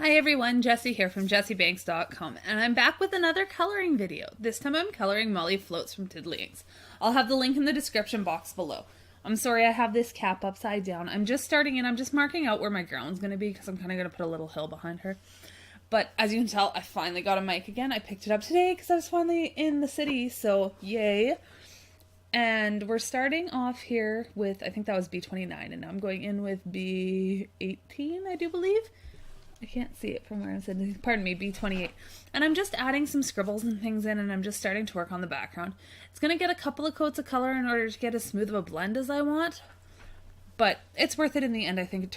Hi everyone, Jessie here from JessieBanks.com, and I'm back with another coloring video. This time I'm coloring Molly Floats from Tiddly Inks. I'll have the link in the description box below. I'm sorry I have this cap upside down. I'm just starting and I'm just marking out where my ground's going to be because I'm kind of going to put a little hill behind her. But as you can tell, I finally got a mic again. I picked it up today because I was finally in the city, so yay. And we're starting off here with, I think that was B29, and now I'm going in with B18, I do believe. I can't see it from where I'm sitting. Pardon me, B28. And I'm just adding some scribbles and things in, and I'm just starting to work on the background. It's going to get a couple of coats of color in order to get as smooth of a blend as I want. But it's worth it in the end. I think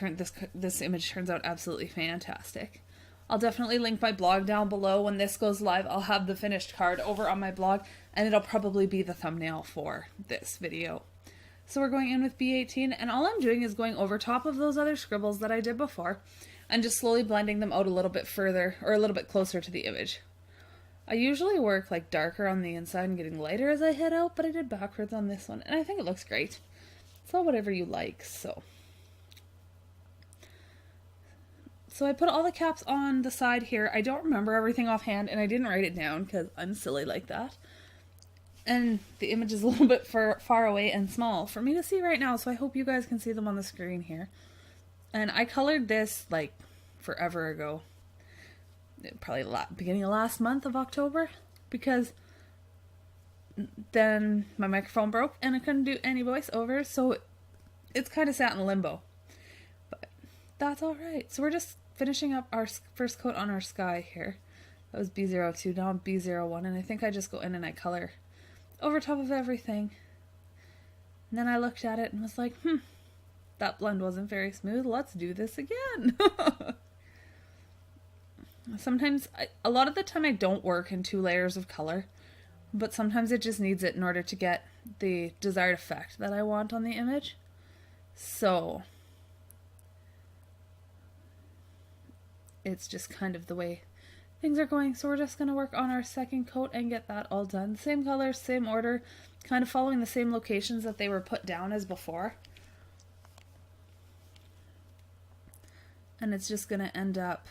this image turns out absolutely fantastic. I'll definitely link my blog down below. When this goes live, I'll have the finished card over on my blog, and it'll probably be the thumbnail for this video. So we're going in with B18, and all I'm doing is going over top of those other scribbles that I did before, and just slowly blending them out a little bit further, or a little bit closer to the image. I usually work like darker on the inside and getting lighter as I head out, but I did backwards on this one, and I think it looks great. It's all whatever you like, so. So I put all the caps on the side here. I don't remember everything offhand, and I didn't write it down because I'm silly like that. And the image is a little bit far away and small for me to see right now, so I hope you guys can see them on the screen here. And I colored this like forever ago, probably beginning of last month of October, because then my microphone broke and I couldn't do any voiceovers, so it's kind of sat in limbo. But that's alright. So we're just finishing up our first coat on our sky here. That was B02, now I'm B01, and I think I just go in and I color over top of everything. And then I looked at it and was like, that blend wasn't very smooth. Let's do this again. Sometimes, a lot of the time I don't work in 2 layers of color, but sometimes it just needs it in order to get the desired effect that I want on the image. So, it's just kind of the way things are going. So we're just going to work on our second coat and get that all done. Same color, same order, kind of following the same locations that they were put down as before. And it's just going to end up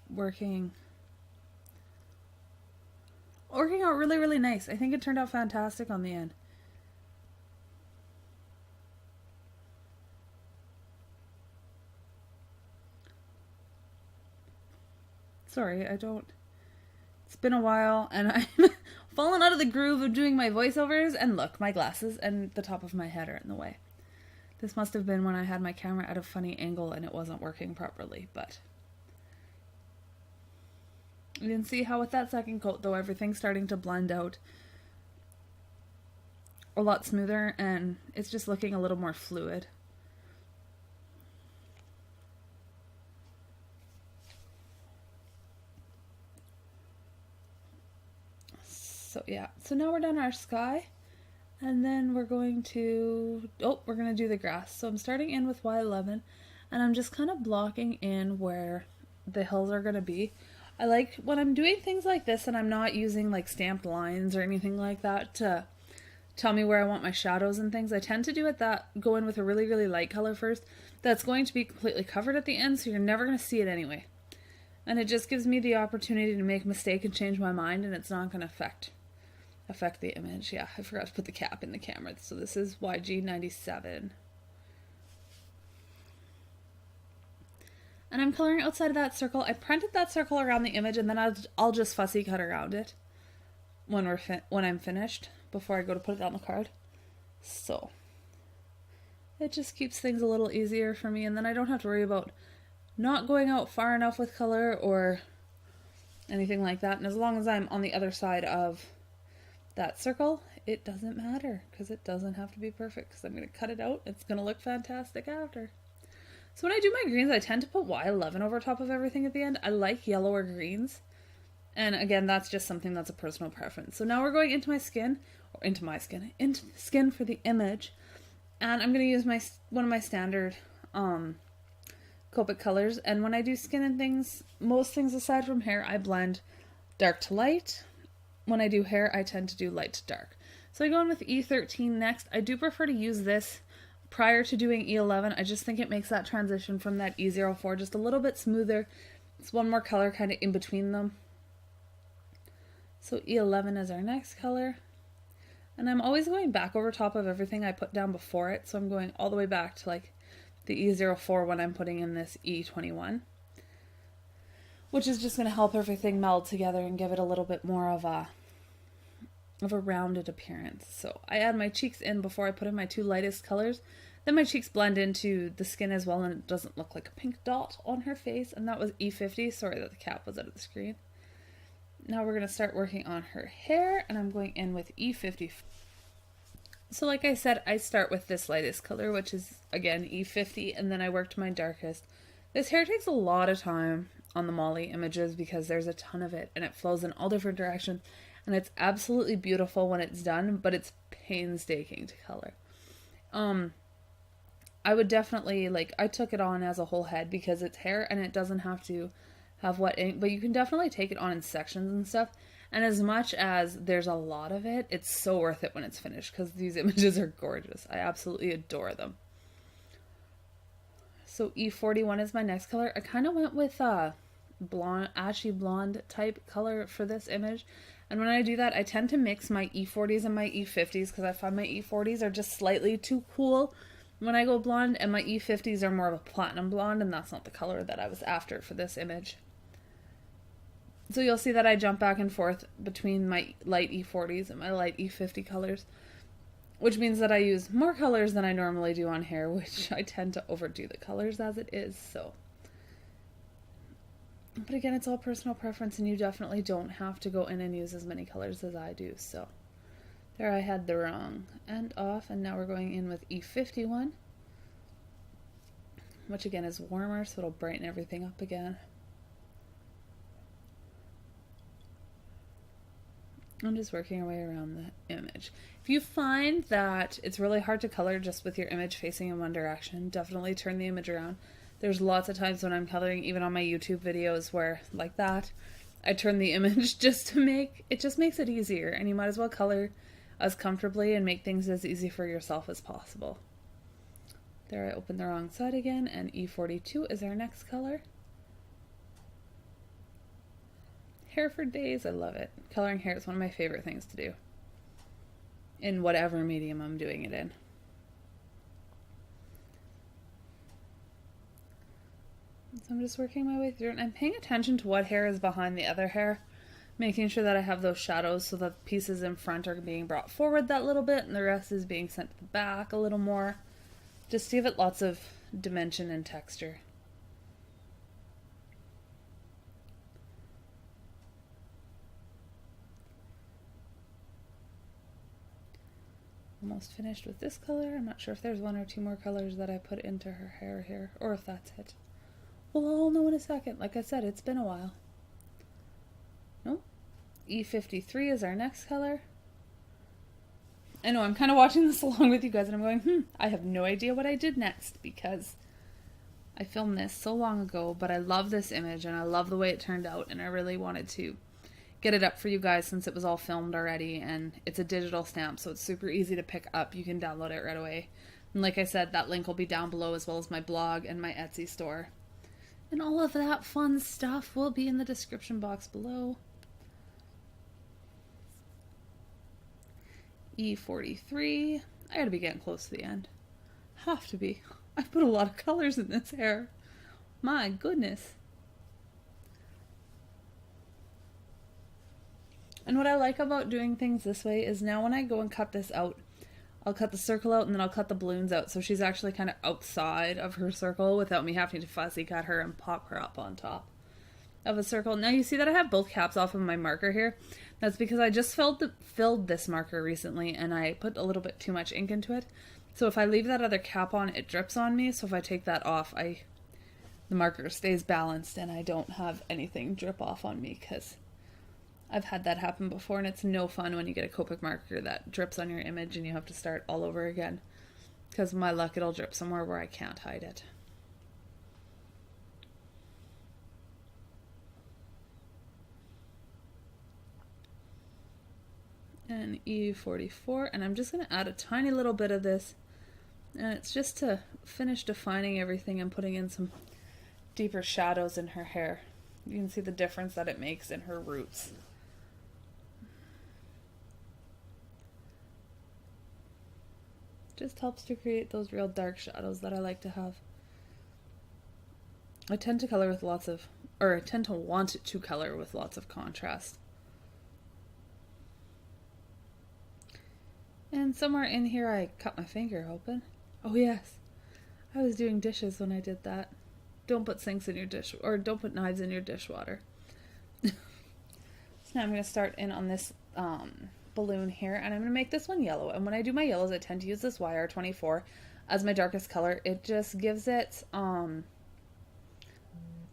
working out really, really nice. I think it turned out fantastic on the end. Sorry, it's been a while and I'm falling out of the groove of doing my voiceovers, and look, my glasses and the top of my head are in the way. This must have been when I had my camera at a funny angle and it wasn't working properly, but you can see how with that second coat though, everything's starting to blend out a lot smoother and it's just looking a little more fluid. So yeah, so now we're done our sky. And then we're going to do the grass. So I'm starting in with Y11 and I'm just kind of blocking in where the hills are going to be. I like when I'm doing things like this and I'm not using like stamped lines or anything like that to tell me where I want my shadows and things. I tend to go in with a really, really light color first. That's going to be completely covered at the end, so you're never going to see it anyway. And it just gives me the opportunity to make a mistake and change my mind, and it's not going to affect the image. Yeah, I forgot to put the cap in the camera. So this is YG97. And I'm coloring outside of that circle. I printed that circle around the image, and then I'll just fussy cut around it when I'm finished before I go to put it on the card. So it just keeps things a little easier for me, and then I don't have to worry about not going out far enough with color or anything like that. And as long as I'm on the other side of that circle, it doesn't matter because it doesn't have to be perfect because I'm going to cut it out. It's going to look fantastic after. So when I do my greens, I tend to put Y11 over top of everything at the end. I like yellower greens. And again, that's just something that's a personal preference. So now we're going into the skin for the image. And I'm going to use one of my standard Copic colors. And when I do skin and things, most things aside from hair, I blend dark to light. When I do hair, I tend to do light to dark. So I go in with E13 next. I do prefer to use this prior to doing E11, I just think it makes that transition from that E04 just a little bit smoother. It's one more color kind of in between them. So E11 is our next color. And I'm always going back over top of everything I put down before it. So I'm going all the way back to like the E04 when I'm putting in this E21. Which is just going to help everything meld together and give it a little bit more of a rounded appearance. So I add my cheeks in before I put in my two lightest colors. Then my cheeks blend into the skin as well, and it doesn't look like a pink dot on her face. And that was E50. Sorry that the cap was out of the screen. Now we're going to start working on her hair, and I'm going in with E50. So like I said, I start with this lightest color, which is, again, E50, and then I work to my darkest. This hair takes a lot of time on the Molly images because there's a ton of it, and it flows in all different directions, and it's absolutely beautiful when it's done, but it's painstaking to color. I would definitely, like, I took it on as a whole head because it's hair, and it doesn't have to have wet ink, but you can definitely take it on in sections and stuff. And as much as there's a lot of it, it's so worth it when it's finished because these images are gorgeous. I absolutely adore them. So E41 is my next color. I kind of went with blonde, ashy blonde type color for this image. And when I do that, I tend to mix my E40s and my E50s because I find my E40s are just slightly too cool when I go blonde, and my E50s are more of a platinum blonde, and that's not the color that I was after for this image. So you'll see that I jump back and forth between my light E40s and my light E50 colors, which means that I use more colors than I normally do on hair, which I tend to overdo the colors as it is, so. But again, it's all personal preference, and you definitely don't have to go in and use as many colors as I do, so. There I had the wrong end off, and now we're going in with E51, which again is warmer, so it'll brighten everything up again. I'm just working our way around the image. If you find that it's really hard to color just with your image facing in one direction, definitely turn the image around. There's lots of times when I'm coloring, even on my YouTube videos, where, like that, I turn the image just to make, it just makes it easier, and you might as well color as comfortably and make things as easy for yourself as possible. There, I opened the wrong side again, and E42 is our next color. Hair for days, I love it. Coloring hair is one of my favorite things to do, in whatever medium I'm doing it in. So I'm just working my way through it, and I'm paying attention to what hair is behind the other hair, making sure that I have those shadows so that the pieces in front are being brought forward that little bit, and the rest is being sent to the back a little more, just to give it lots of dimension and texture. Almost finished with this color. I'm not sure if there's one or two more colors that I put into her hair here, or if that's it. Well, I'll know in a second. Like I said, it's been a while. Nope. E53 is our next color. I know, I'm kind of watching this along with you guys, and I'm going, I have no idea what I did next, because I filmed this so long ago, but I love this image, and I love the way it turned out, and I really wanted to get it up for you guys since it was all filmed already, and it's a digital stamp, so it's super easy to pick up. You can download it right away. And like I said, that link will be down below, as well as my blog and my Etsy store. And all of that fun stuff will be in the description box below. E43. I gotta be getting close to the end. Have to be. I've put a lot of colors in this hair. My goodness. And what I like about doing things this way is now when I go and cut this out, I'll cut the circle out and then I'll cut the balloons out, so she's actually kind of outside of her circle without me having to fussy cut her and pop her up on top of a circle. Now you see that I have both caps off of my marker here. That's because I just filled this marker recently, and I put a little bit too much ink into it. So if I leave that other cap on, it drips on me. So if I take that off, the marker stays balanced and I don't have anything drip off on me, because I've had that happen before, and it's no fun when you get a Copic marker that drips on your image and you have to start all over again. Because my luck, it'll drip somewhere where I can't hide it. And E44, and I'm just going to add a tiny little bit of this And it's just to finish defining everything and putting in some deeper shadows in her hair. You can see the difference that it makes in her roots. Just helps to create those real dark shadows that I like to have. I tend to color with lots of, or I tend to want to color with lots of contrast. And somewhere in here I cut my finger open. Oh yes, I was doing dishes when I did that. Don't put sinks in your dish, or don't put knives in your dishwater. So now I'm going to start in on this balloon here, and I'm going to make this one yellow. And when I do my yellows, I tend to use this YR24 as my darkest color. It just gives it a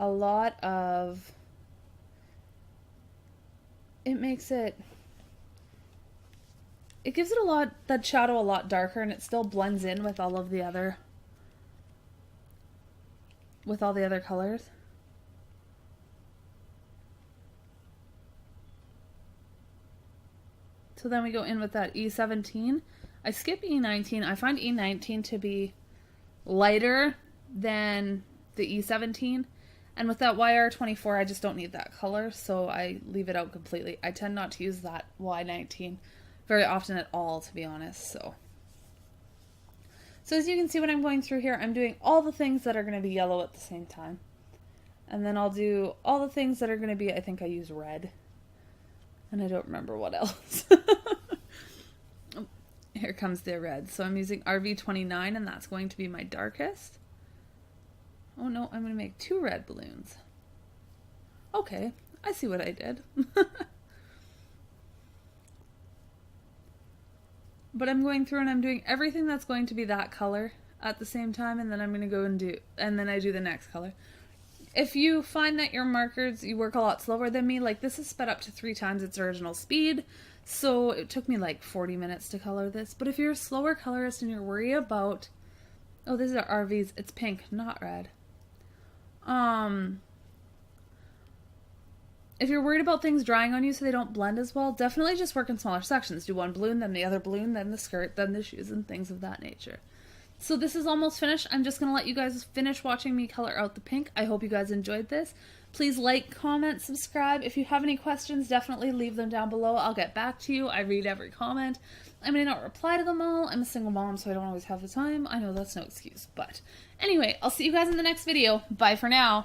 lot of, it gives it a lot, that shadow a lot darker, and it still blends in with all of the other, with all the other colors. So then we go in with that E17. I skip E19. I find E19 to be lighter than the E17. And with that YR24, I just don't need that color, so I leave it out completely. I tend not to use that Y19 very often at all, to be honest. So as you can see when I'm going through here, I'm doing all the things that are going to be yellow at the same time. And then I'll do all the things that are going to be, I think I use red. And I don't remember what else. Here comes the red. So I'm using RV29, and that's going to be my darkest. Oh no, I'm going to make 2 red balloons. Okay, I see what I did. But I'm going through and I'm doing everything that's going to be that color at the same time, and then I'm going to go and then I do the next color. If you find that your markers, you work a lot slower than me, like this is sped up to 3 times its original speed, so it took me like 40 minutes to color this. But if you're a slower colorist and you're worried about, oh, these are RVs, it's pink, not red. If you're worried about things drying on you so they don't blend as well, definitely just work in smaller sections. Do one balloon, then the other balloon, then the skirt, then the shoes, and things of that nature. So this is almost finished. I'm just going to let you guys finish watching me color out the pink. I hope you guys enjoyed this. Please like, comment, subscribe. If you have any questions, definitely leave them down below. I'll get back to you. I read every comment. I may not reply to them all. I'm a single mom, so I don't always have the time. I know that's no excuse. But anyway, I'll see you guys in the next video. Bye for now.